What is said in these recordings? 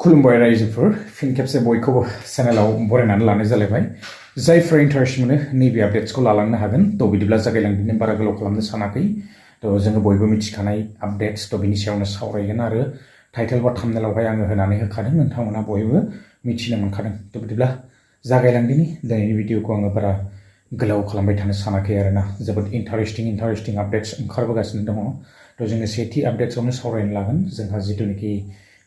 खुलुमबाय रायजोफोर फिन खेबसे बयखौबो चेनेलाव बरायनानै लानाय जालायबाय जायफ्रा इन्टारेस्ट मोनो नैबे आपडेट्सखौ लालांनो हागोन थ' बिदिब्ला जागायलांदिनि बारा गोलाव खालामनो सानाखै थ' जोङो बयबो मिथिखानाय आपडेट्स थ' बिनि सायावनो सावरायगोन आरो टाइटेल बा थाम्बनेलावहाय आङो होनानै होखादों नोंथांमोना बयबो मिथिनो मोनखादों थ' बिदिब्ला जागायलांदिनि दिनैनि भिडिअखौ आङो बारा गोलाव खालामबाय थानो सानाखै आरोना जोबोद इन्टारेस्टिं आपडेट्स ओंखारबोगासिनो दङ थ' जोङो सेथि आपडेट्सआवनो सावरायनो लागोन जोंहा जिथुनिखि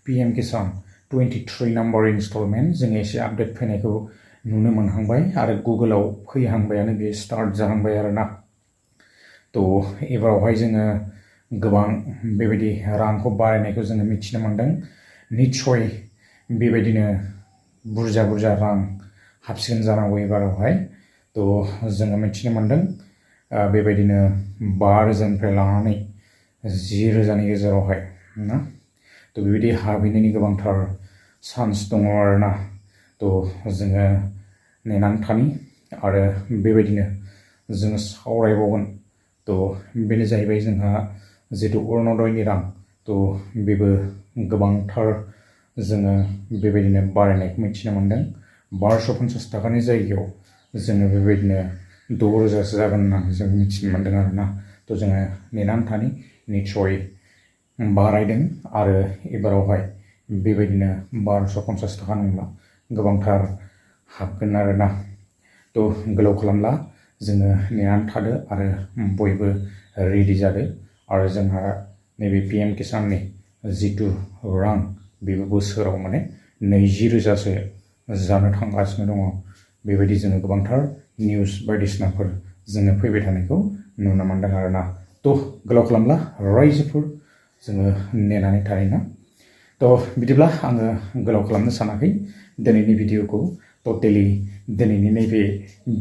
PM Kisan 23 नम्बर इनस्टलमेन्ट जों एसे आपडेट फैनायखौ नुनो मोनहांबाय आरो गुगोलाव फैहांबायानो बे स्टार्ट जाहांबाय आरोना थ' एबारावहाय जोङो गोबां बेबायदि रांखौ बारायनायखौ जोङो मिथिनो मोनदों निस्सय बेबायदिनो बुरजा रां हाबसिगोन जानांगौ एबारावहाय थ' जोङो मिथिनो मोनदों बेबायदिनो 5,000निफ्राय लानानै 10,000नि गेजेरावहाय ना थ' बेबायदि हाबहैनायनि गोबांथार चान्स दङ आरोना थ' जोङो नेनानै थानि आरो बेबायदिनो जोङो सावरायबावगोन थ' बेनो जाहैबाय जोंहा जितु अरुणोदयनि रां थ' बेबो गोबांथार जोङो बेबायदिनो बारायनायखौ मिथिनो मोनदों 550 थाखानि जायगायाव जोङो बेबायदिनो 6,000सो जागोन होननानै जों मिथिनो मोनदों आरोना थ' जोङो नेनानै थानि निस्सय बारायदों आरो एबारावहाय बेबायदिनो 1250 थाखा नंला गोबांथार हाबगोन आरोना थ' गोलाव खालामला जोङो नेनानै थादो आरो बयबो रेडि जादो आरो जोंहा नैबे PM किसाननि जितु रां बेबो बोसोराव माने 20,000सो जानो थांगासिनो दङ बेबायदि जोङो गोबांथार निउस बायदिसिनाफोर जोङो फैबाय थानायखौ नुनो मोनदों आरोना थ' गोलाव खालामला रायजोफोर जोङो नेनानै थायोना थ' बिदिब्ला आङो गोलाव खालामनो सानाखै दिनैनि भिडिअखौ टटेलि दिनैनि नैबे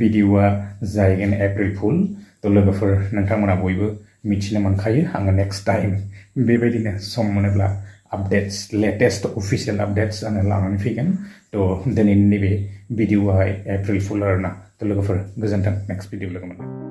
भिडिअआ जाहैगोन एप्रिल फुल थ' लोगोफोर नोंथांमोना बयबो मिथिनो मोनखायो आङो नेक्स्ट टाइम बेबायदिनो सम मोनोब्ला आपडेट्स लेटेस्ट अफिसियेल आपडेट्स आङो लानानै फैगोन थ' दिनैनि नैबे भिडिअआहाय एप्रिल फुल आरोना थ' लोगोफोर गोजोन्थों नेक्स्ट भिडिअ लोगो मोनगोन